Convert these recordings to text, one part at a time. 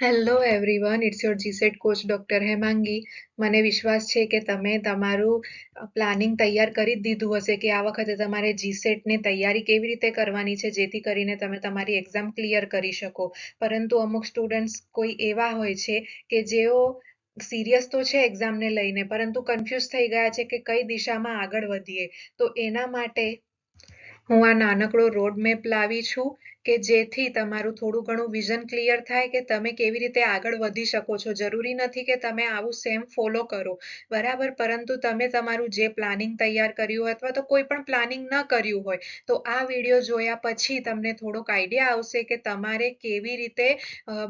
Hello everyone, it's your GSET coach doctor Hemangi. મને વિશ્વાસ છે કે તમે તમારું પ્લાનિંગ તૈયાર કરી જ દીધું હશે કે આ વખતે તમારે જીસેટની તૈયારી કેવી રીતે કરવાની છે જેથી કરીને તમે તમારી એક્ઝામ ક્લિયર કરી શકો. પરંતુ અમુક સ્ટુડન્ટ્સ કોઈ એવા હોય છે કે જેઓ સિરિયસ તો છે એક્ઝામને લઈને, પરંતુ કન્ફ્યુઝ થઈ ગયા છે કે કઈ દિશામાં આગળ વધીએ. તો એના માટે હું આ નાનકડો રોડ મેપ લાવી છું કે જેથી તમારું થોડું ઘણું વિઝન ક્લિયર થાય કે તમે કેવી રીતે આગળ વધી શકો છો. જરૂરી નથી કે તમે આવું સેમ ફોલો કરો, બરાબર, પરંતુ તમે તમારું જે પ્લાનિંગ તૈયાર કર્યું હોય અથવા તો કોઈ પણ પ્લાનિંગ ન કર્યું હોય તો આ વિડીયો જોયા પછી તમને થોડોક આઈડિયા આવશે કે તમારે કેવી રીતે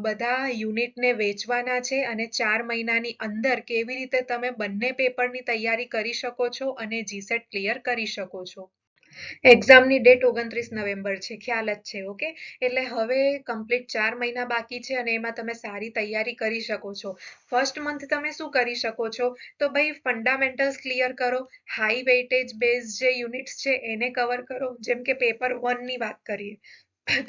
બધા યુનિટને વેચવાના છે અને 4 મહિનાની અંદર કેવી રીતે તમે બંને પેપરની તૈયારી કરી શકો છો અને જીસેટ ક્લિયર કરી શકો છો. એક્ઝામની ડેટ 29 નવેમ્બર છે, ખ્યાલ જ છે. ઓકે, એટલે હવે કમ્પ્લીટ 4 મહિના બાકી છે અને એમાં તમે સારી તૈયારી કરી શકો છો. ફર્સ્ટ મંથ તમે શું કરી શકો છો? તો ભાઈ ફંડામેન્ટલ્સ ક્લિયર કરો, હાઈ વેઇટેજ બેઝ જે યુનિટ્સ છે એને કવર કરો. જેમ કે પેપર 1 ની વાત કરીએ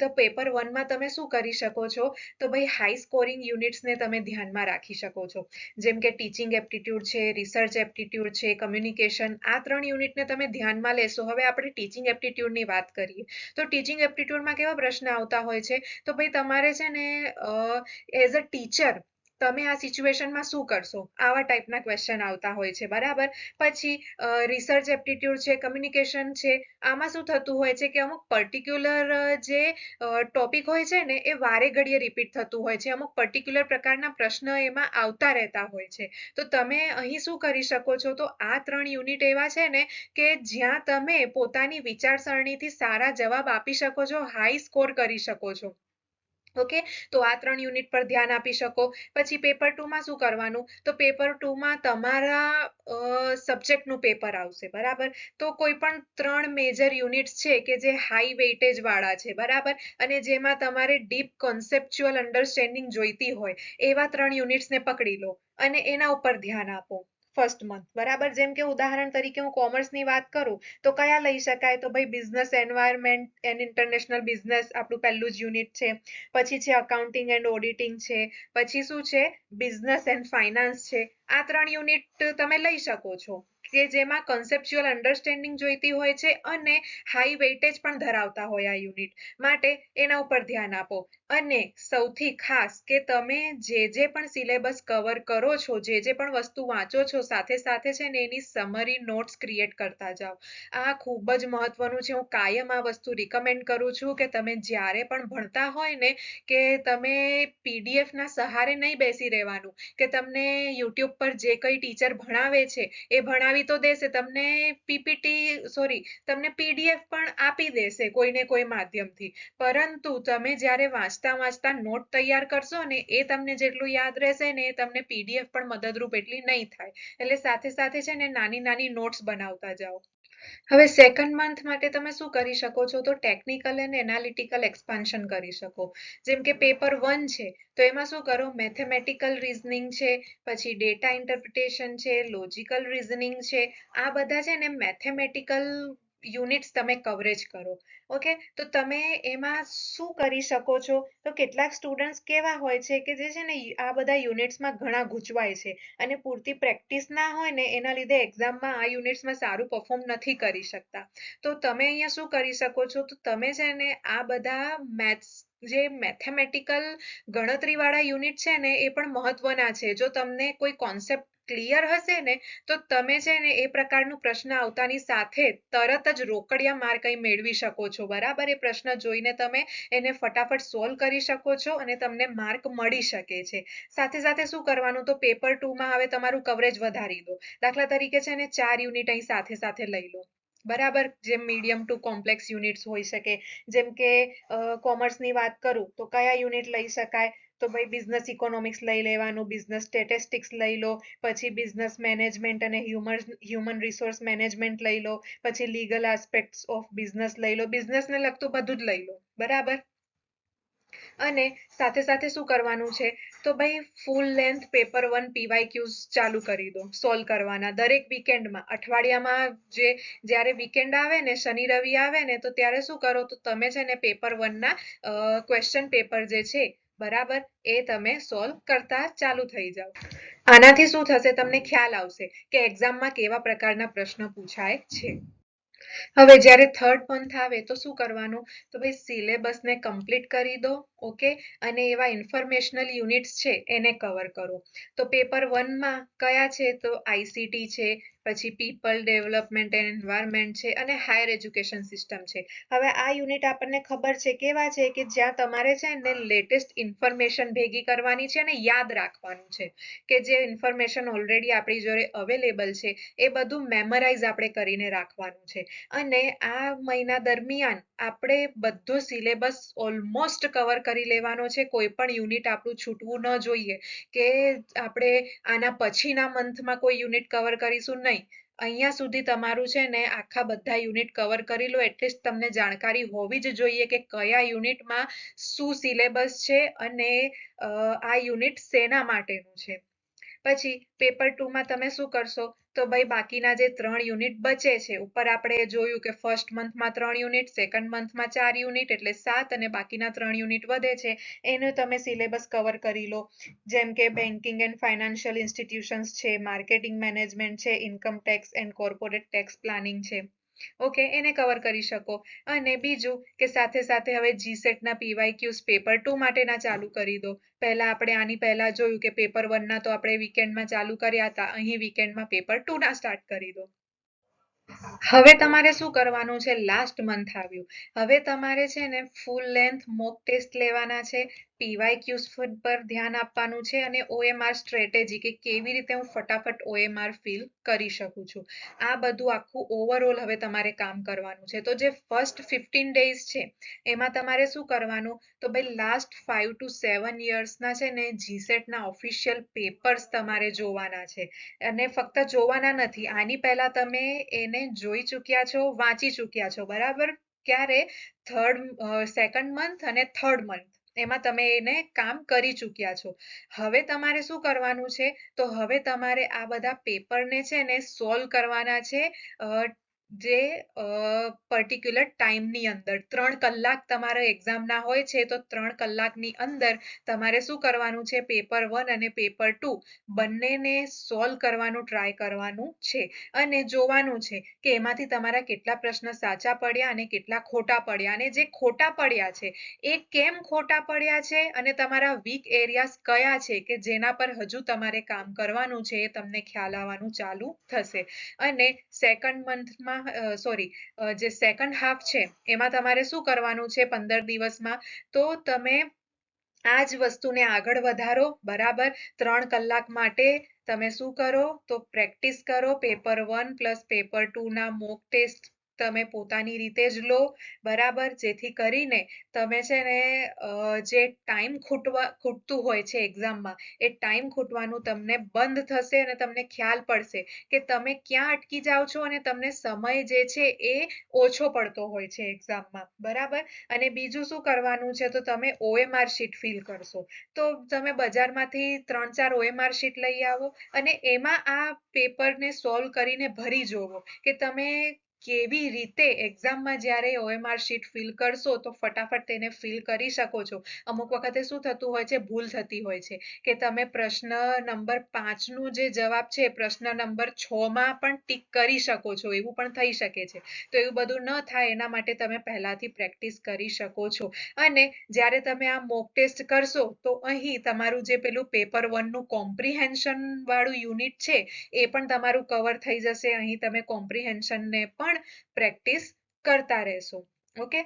તો પેપર 1 માં તમે શું કરી શકો છો? તો ભાઈ હાઈ સ્કોરિંગ યુનિટ્સને તમે ધ્યાનમાં રાખી શકો છો. જેમ કે ટીચિંગ એપ્ટિટ્યુડ છે, રિસર્ચ એપ્ટિટ્યુડ છે, કમ્યુનિકેશન, આ 3 યુનિટને તમે ધ્યાનમાં લેશો. હવે આપણે ટીચિંગ એપ્ટિટ્યુડની વાત કરીએ તો ટીચિંગ એપ્ટિટ્યુડમાં કેવા પ્રશ્ન આવતા હોય છે? તો ભાઈ તમારે છે ને એઝ અ ટીચર તમે આ સિચ્યુએશનમાં શું કરશો, આવા ટાઈપના ક્વેશ્ચન આવતા હોય છે, બરાબર. પછી રિસર્ચ એપ્ટિટ્યુડ છે, કમ્યુનિકેશન છે, આમાં શું થતું હોય છે કે અમુક પર્ટિક્યુલર જે ટોપિક હોય છે ને એ વારે ઘડીએ રિપીટ થતું હોય છે. અમુક પર્ટિક્યુલર પ્રકારના પ્રશ્ન એમાં આવતા રહેતા હોય છે. તો તમે અહીં શું કરી શકો છો? તો આ 3 યુનિટ એવા છે ને કે જ્યાં તમે પોતાની વિચારસરણીથી સારા જવાબ આપી શકો છો, હાઈ સ્કોર કરી શકો છો. ઓકે, તો આ 3 યુનિટ પર ધ્યાન આપી શકો. પછી પેપર 2 માં શું કરવાનું? તો પેપર 2 માં તમારા સબ્જેક્ટનું પેપર આવશે, બરાબર. તો કોઈ પણ 3 મેજર યુનિટ્સ છે કે જે હાઈ વેઇટેજ વાળા છે, બરાબર, અને જેમાં તમારે ડીપ કોન્સેપ્ચ્યુઅલ અન્ડરસ્ટેન્ડિંગ જોઈતી હોય એવા 3 યુનિટ્સને પકડી લો અને એના ઉપર ધ્યાન આપો ફર્સ્ટ મંથ, બરાબર. જેમ કે ઉદાહરણ તરીકે હું કોમર્સની વાત કરું તો કયા લઈ શકાય? તો ભાઈ business environment and international business આપણું પહેલું જ યુનિટ છે. પછી છે અકાઉન્ટિંગ એન્ડ ઓડિટિંગ છે. પછી શું છે? બિઝનેસ એન્ડ ફાઇનાન્સ છે. આ 3 યુનિટ તમે લઈ શકો છો કે જેમાં કન્સેપ્ચ્યુઅલ અન્ડરસ્ટેન્ડિંગ જોઈતી હોય છે અને હાઈ વેઇટેજ પણ ધરાવતા હોય આ યુનિટ, માટે એના ઉપર ધ્યાન આપો. અને સૌથી ખાસ કે તમે જે પણ સિલેબસ કવર કરો છો, જે પણ વસ્તુ વાંચો છો, સાથે સાથે છે ને એની સમરી નોટ્સ ક્રિએટ કરતા જાઓ. આ ખૂબ જ મહત્વનું છે. હું કાયમ આ વસ્તુ રિકમેન્ડ કરું છું કે તમે જ્યારે પણ ભણતા હોય ને કે તમે પીડીએફ ના સહારે નહીં બેસી રહેવાનું કે તમને યુટ્યુબ પર જે કંઈ ટીચર ભણાવે છે એ ભણાવી તો દેશે, તમને પીડીએફ પણ આપી દેશે કોઈને કોઈ માધ્યમથી, પરંતુ તમે જ્યારે વાંચતા વાંચતા નોટ તૈયાર કરશો ને એ તમને જેટલું યાદ રહેશે ને એ તમને પીડીએફ પણ મદદરૂપ એટલી નહીં થાય. એટલે સાથે સાથે છે ને નાની નાની નોટ્સ બનાવતા જાઓ. હવે સેકન્ડ મંથ માટે તમે શું કરી શકો છો? તો ટેકનિકલ એન્ડ એનાલિટિકલ એક્સપાન્શન કરી શકો. જેમ કે પેપર 1 છે તો એમાં શું કરો? મેથેમેટિકલ રીઝનિંગ છે, પછી ડેટા ઇન્ટરપ્રિટેશન છે, લોજિકલ રીઝનિંગ છે, આ બધા છે ને મેથેમેટિકલ યુનિટ્સ તમે કવરેજ કરો. ઓકે, તો તમે એમાં શું કરી શકો છો? તો કેટલાક સ્ટુડન્ટ્સ કેવા હોય છે કે જે છે ને આ બધા યુનિટ્સમાં ઘણા ગૂંચવાય છે અને પૂરતી પ્રેક્ટિસ ના હોય ને એના લીધે એક્ઝામમાં આ યુનિટ્સમાં સારું પરફોર્મ નથી કરી શકતા. તો તમે અહીંયા શું કરી શકો છો? તો તમે છે ને આ બધા જે મેથેમેટિકલ ગણતરીવાળા યુનિટ છે ને એ પણ મહત્વના છે. જો તમને કોઈ કોન્સેપ્ટ ક્લિયર હશે ને તો તમે છે ને એ પ્રકારનું પ્રશ્ન આવતાની સાથે તરત જ રોકડિયા માર્ક અહીં મેળવી શકો છો, બરાબર. એ પ્રશ્ન જોઈને તમે એને ફટાફટ સોલ્વ કરી શકો છો અને તમને માર્ક મળી શકે છે. સાથે સાથે શું કરવાનું? તો પેપર 2 માં હવે તમારું કવરેજ વધારી દો. દાખલા તરીકે છે ને 4 યુનિટ અહીં સાથે સાથે લઈ લો, બરાબર. જેમ મીડિયમ ટુ કોમ્પ્લેક્સ યુનિટ્સ હોઈ શકે. જેમ કે કોમર્સની વાત કરું તો કયા યુનિટ લઈ શકાય? તો ભાઈ બિઝનેસ ઇકોનોમિક્સ લઈ લેવાનું, બિઝનેસ સ્ટેટિસ્ટિક્સ લઈ લો, પછી બિઝનેસ મેનેજમેન્ટ અને હ્યુમન રિસોર્સ મેનેજમેન્ટ લઈ લો, પછી લીગલ આસ્પેક્ટ્સ ઓફ બિઝનેસ લઈ લો, બિઝનેસને લગતું બધું જ લઈ લો, બરાબર. અને સાથે સાથે શું કરવાનું છે? તો ભાઈ ફૂલ લેન્થ પેપર 1 પીવાયક્યુઝ ચાલુ કરી દો સોલ્વ કરવાના. દરેક વીકેન્ડમાં, અઠવાડિયામાં જ્યારે વીકેન્ડ આવે ને, શનિ રવિ આવે ને, તો ત્યારે શું કરો? તો તમે છે ને પેપર 1 ના ક્વેશ્ચન પેપર જે છે બરાબર, એ તમે સોલ્વ કરતા ચાલુ થઈ જાઓ. આનાથી શું થશે, તમને ખ્યાલ આવશે કે એક્ઝામમાં કેવા પ્રકારના પ્રશ્ન પૂછાય છે. હવે જ્યારે થર્ડ મંથ આવે તો શું કરવાનું, તો ભાઈ સિલેબસને કમ્પ્લીટ કરી દો. ઓકે, અને એવા ઇન્ફોર્મેશનલ યુનિટ્સ છે એને કવર કરો. તો પેપર 1માં કયા છે, તો આઈસીટી છે, પછી પીપલ ડેવલપમેન્ટ એન્ડ એન્વાયરમેન્ટ છે, અને હાયર એજ્યુકેશન સિસ્ટમ છે. હવે આ યુનિટ આપણને ખબર છે કેવા છે, કે જ્યાં તમારે છે ને લેટેસ્ટ ઇન્ફોર્મેશન ભેગી કરવાની છે અને યાદ રાખવાનું છે, કે જે ઇન્ફોર્મેશન ઓલરેડી આપણી જોડે અવેલેબલ છે એ બધું મેમરાઇઝ આપણે કરીને રાખવાનું છે. અને આ મહિના દરમિયાન આપણે બધો સિલેબસ ઓલમોસ્ટ કવર કરી લેવાનો છે. કોઈ પણ યુનિટ આપણું છૂટવું ન જોઈએ, કે આપણે આના પછીના મંથમાં કોઈ યુનિટ કવર કરીશું નહીં. અહીંયા સુધી તમારું છે ને આખા બધા યુનિટ કવર કરી લો. એટલીસ્ટ તમને જાણકારી હોવી જ જોઈએ કે કયા યુનિટમાં શું સિલેબસ છે અને આ યુનિટ શેના માટેનું છે. પછી પેપર 2માં તમે શું કરશો, તો ભાઈ બાકીના જે 3 યુનિટ બચે છે, ઉપર આપણે જોયું કે ફર્સ્ટ મંથમાં 3 યુનિટ, સેકન્ડ મંથમાં 4 યુનિટ એટલે 7, અને બાકીના 3 યુનિટ વધે છે એનું તમે સિલેબસ કવર કરી લો. જેમ કે બેન્કિંગ એન્ડ ફાઇનાન્શિયલ ઇન્સ્ટિટ્યુશન્સ છે, માર્કેટિંગ મેનેજમેન્ટ છે, income tax and corporate tax planning છે. ઓકે, એને કવર કરી શકો. અને બીજું કે સાથે સાથે હવે જીસેટના પીવાયક્યુઝ પેપર 2 માટેના ચાલુ કરી દો. પહેલા આપણે આની પહેલા જોયું કે પેપર 1ના તો આપણે વીકેન્ડમાં ચાલુ કર્યા હતા, અહીં વીકેન્ડમાં પેપર 2ના સ્ટાર્ટ કરી દો. હવે તમારે શું કરવાનું છે, લાસ્ટ મંથ આવ્યું, હવે તમારે છે ને ફૂલ લેન્થ મોક ટેસ્ટ લેવાના છે, પીવાયક્યુઝ પર ધ્યાન આપવાનું છે, અને ઓએમઆર સ્ટ્રેટેજી, કે કેવી રીતે હું ફટાફટ ઓએમઆર ફિલ કરી શકું છું. આ બધું આખું ઓવરઓલ હવે તમારે કામ કરવાનું છે. તો જે ફર્સ્ટ 15 ડેઝ છે એમાં તમારે શું કરવાનું, તો ભાઈ લાસ્ટ 5 to 7 યર્સના છે ને જીસેટના ઓફિશિયલ પેપર્સ તમારે જોવાના છે. અને ફક્ત જોવાના નથી, આની પહેલા તમે એને જોઈ ચૂક્યા છો, વાંચી ચૂક્યા છો, બરાબર. ક્યારે, સેકન્ડ મંથ અને થર્ડ મંથ એમાં તમે એને કામ કરી ચૂક્યા છો. હવે તમારે શું કરવાનું છે, તો હવે તમારે આ બધા પેપરને છે ને સોલ્વ કરવાના છે, જે પર્ટિક્યુલર ટાઈમની અંદર. 3 કલાક તમારે એક્ઝામના હોય છે, તો 3 કલાકની અંદર તમારે શું કરવાનું છે, પેપર 1 અને પેપર 2 બંનેને સોલ્વ કરવાનું ટ્રાય કરવાનું છે. અને જોવાનું છે કે એમાંથી તમારા કેટલા પ્રશ્ન સાચા પડ્યા અને કેટલા ખોટા પડ્યા, અને જે ખોટા પડ્યા છે એ કેમ ખોટા પડ્યા છે, અને તમારા વીક એરિયાઝ કયા છે કે જેના પર હજુ તમારે કામ કરવાનું છે, એ તમને ખ્યાલ આવવાનું ચાલુ થશે. અને સેકન્ડ મંથમાં જે સેકન્ડ હાફ છે એમાં તમારે શું કરવાનું છે 15 દિવસમાં, તો તમે આ જ વસ્તુને આગળ વધારો. બરાબર, 3 કલાક માટે તમે શું કરો, તો પ્રેક્ટિસ કરો. પેપર 1 પ્લસ પેપર 2ના મોક ટેસ્ટ તમે પોતાની રીતે જ લો. બરાબર, જેથી કરીને તમે છે ને જે ટાઈમ ખૂટતું હોય છે એક્ઝામમાં, એ ટાઈમ ખૂટવાનું તમને બંધ થશે, અને તમને ખ્યાલ પડશે કે તમે ક્યાં અટકી જાઓ છો, અને તમને સમય જે છે એ ઓછો પડતો હોય છે એક્ઝામમાં. બરાબર, અને બીજું શું કરવાનું છે, તો તમે ઓએમઆર શીટ ફિલ કરશો. તો તમે બજારમાંથી 3-4 ઓએમઆર શીટ લઈ આવો, અને એમાં આ પેપરને સોલ્વ કરીને ભરી જોવો કે તમે કેવી રીતે એક્ઝામમાં જ્યારે ઓએમઆર શીટ ફિલ કરશો તો ફટાફટ તેને ફિલ કરી શકો છો. અમુક વખતે શું થતું હોય છે, ભૂલ થતી હોય છે કે તમે પ્રશ્ન નંબર 5નું જે જવાબ છે પ્રશ્ન નંબર 6માં પણ ટીક કરી શકો છો, એવું પણ થઈ શકે છે. તો એવું બધું ન થાય એના માટે તમે પહેલાથી પ્રેક્ટિસ કરી શકો છો. અને જ્યારે તમે આ મોક ટેસ્ટ કરશો તો અહીં તમારું જે પેલું પેપર 1નું કોમ્પ્રિહેન્શન વાળું યુનિટ છે એ પણ તમારું કવર થઈ જશે. અહીં તમે કોમ્પ્રિહેન્શનને પણ પ્રેક્ટિસ કરતા રહેશો. ઓકે,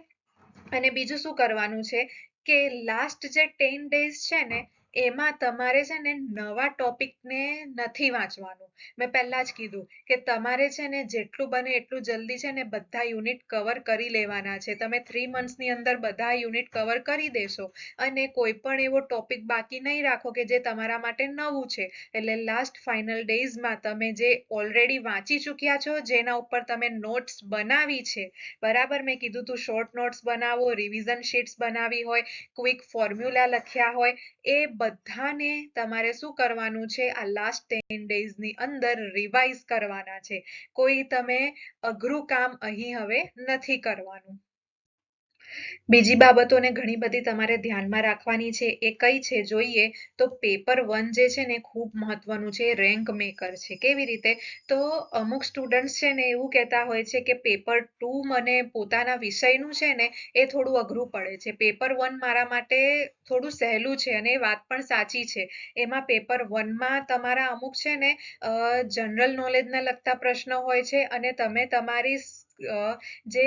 અને બીજું શું કરવાનું છે કે લાસ્ટ જે 10 ડેઝ છે ને એમાં તમારે છે ને નવા ટોપિકને નથી વાંચવાનું. મેં પહેલા જ કીધું કે તમારે છે ને જેટલું બને એટલું જલ્દી છે ને બધા યુનિટ કવર કરી લેવાના છે. તમે 3 મંથ્સની અંદર બધા યુનિટ કવર કરી દેશો, અને કોઈ પણ એવો ટોપિક બાકી નહીં રાખો કે જે તમારા માટે નવું છે. એટલે લાસ્ટ ફાઇનલ ડેઝમાં તમે જે ઓલરેડી વાંચી ચૂક્યા છો, જેના ઉપર તમે નોટ્સ બનાવી છે, બરાબર, મેં કીધું તું શોર્ટ નોટ્સ બનાવો, રિવિઝન શીટ્સ બનાવી હોય, ક્વિક ફોર્મ્યુલા લખ્યા હોય, એ બધાને તમારે શું કરવાનું છે, આ લાસ્ટ 10 ડેઝની અંદર રિવાઇઝ કરવાના છે. કોઈ તમે અઘરું કામ અહીં હવે નથી કરવાનું. બીજી બાબતોને ઘણી બધી તમારે ધ્યાનમાં રાખવાની છે. એ કઈ છે જોઈએ તો પેપર 1 જે છે ને ખૂબ મહત્વનું છે, રેન્ક મેકર છે. કેવી રીતે? તો અમુક સ્ટુડન્ટ્સ છે ને એવું કહેતા હોય છે કે પેપર 2 મને પોતાના વિષયનું છે ને એ થોડું અઘરું પડે છે. પેપર 1 મારા માટે થોડું સહેલું છે અને એ વાત પણ સાચી છે. એમાં પેપર 1 માં તમારા અમુક છે ને જનરલ નોલેજના લગતા પ્રશ્નો હોય છે અને તમે તમારી જે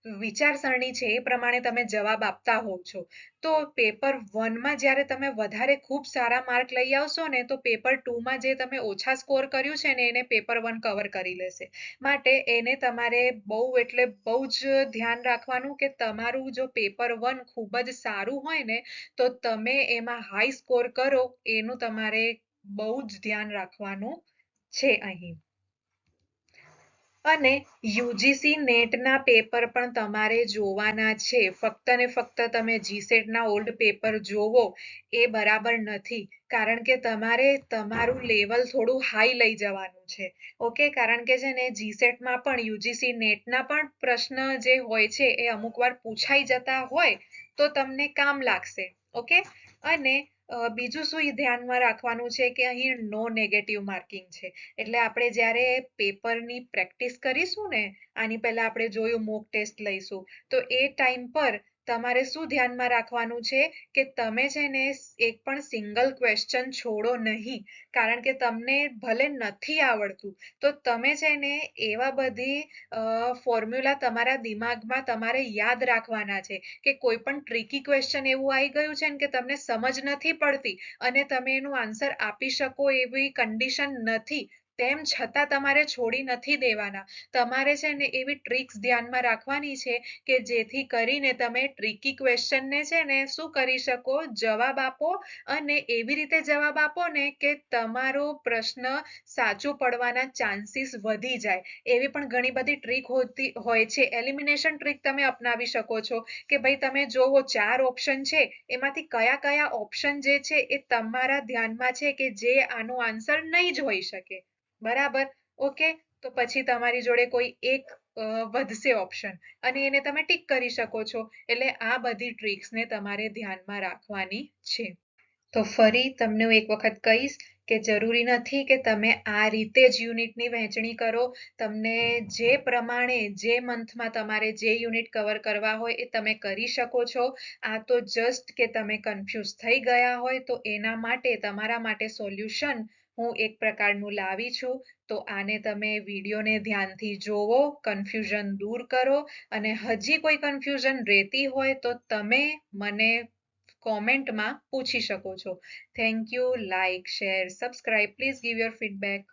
વિચારસરણી છે એ પ્રમાણે તમે જવાબ આપતા હોવ છો. તો પેપર 1 માં જ્યારે તમે વધારે ખૂબ સારા માર્ક લઈ આવશો ને તો પેપર 2 માં જે તમે ઓછા સ્કોર કર્યું છે ને એને પેપર 1 કવર કરી લેશે. માટે એને તમારે બહુ એટલે બહુ જ ધ્યાન રાખવાનું કે તમારું જો પેપર 1 ખૂબ જ સારું હોય ને તો તમે એમાં હાઈ સ્કોર કરો એનું તમારે બહુ જ ધ્યાન રાખવાનું છે અહીં. અને યુજીસી નેટના પેપર પણ તમારે જોવાના છે. ફક્ત ને ફક્ત તમે જીસેટના ઓલ્ડ પેપર જોવો એ બરાબર નથી. કારણ કે તમારે તમારું લેવલ થોડું હાઈ લઈ જવાનું છે. ઓકે, કારણ કે છે ને જીસેટમાં પણ યુજીસી નેટના પણ પ્રશ્ન જે હોય છે એ અમુક વાર પૂછાઈ જતા હોય તો તમને કામ લાગશે. ઓકે, અને બીજું શું ધ્યાનમાં રાખવાનું છે કે અહીં નો નેગેટિવ માર્કિંગ છે. એટલે આપણે જ્યારે પેપરની પ્રેક્ટિસ કરીશું ને, આની પહેલા આપણે જોયું મોક ટેસ્ટ લઈશું, તો એ ટાઈમ પર તમારે શું ધ્યાનમાં રાખવાનું છે કે તમે છે ને એક પણ સિંગલ ક્વેશ્ચન છોડો નહીં. કારણ કે તમને ભલે નથી આવડતું તો તમે છે ને એવા બધી ફોર્મ્યુલા તમારા દિમાગમાં તમારે યાદ રાખવાના છે કે કોઈ પણ ટ્રિકી ક્વેશ્ચન એવું આવી ગયું છે ને કે તમને સમજ નથી પડતી અને તમે એનું આન્સર આપી શકો એવી કન્ડિશન નથી, તેમ છતાં તમારે છોડી નથી દેવાના. તમારે છે ને એવી ટ્રિક્સ ધ્યાનમાં રાખવાની છે કે જેથી કરીને તમે ટ્રિકી ક્વેશ્ચનને છે ને શું કરી શકો, જવાબ આપો અને એવી રીતે જવાબ આપો ને કે તમારો પ્રશ્ન સાચું પડવાના ચાન્સીસ વધી જાય. એવી પણ ઘણી બધી ટ્રીક હોતી હોય છે. એલિમિનેશન ટ્રીક તમે અપનાવી શકો છો કે ભાઈ તમે જોવો 4 ઓપ્શન છે, એમાંથી કયા કયા ઓપ્શન જે છે એ તમારા ધ્યાનમાં છે કે જે આનો આન્સર નહીં જ હોઈ શકે. બરાબર? ઓકે, તો પછી તમારી જોડે કોઈ એક વધશે ઓપ્શન અને એને તમે ટીક કરી શકો છો. એટલે આ બધી ટ્રિક્સને તમારે ધ્યાનમાં રાખવાની છે. તો ફરી તમને હું એક વખત કહીશ કે જરૂરી નથી કે તમે આ રીતે જ યુનિટની વહેંચણી કરો. તમને જે પ્રમાણે જે મંથમાં તમારે જે યુનિટ કવર કરવા હોય એ તમે કરી શકો છો. આ તો જસ્ટ કે તમે કન્ફ્યુઝ થઈ ગયા હોય તો એના માટે તમારા માટે સોલ્યુશન હું એક પ્રકારનું લાવી છું. તો આને તમે વિડીયોને ધ્યાનથી જોવો, કન્ફ્યુઝન દૂર કરો અને હજી કોઈ કન્ફ્યુઝન રહેતી હોય તો તમે મને કોમેન્ટમાં પૂછી શકો છો. Thank you. Like, share, subscribe. Please give your feedback.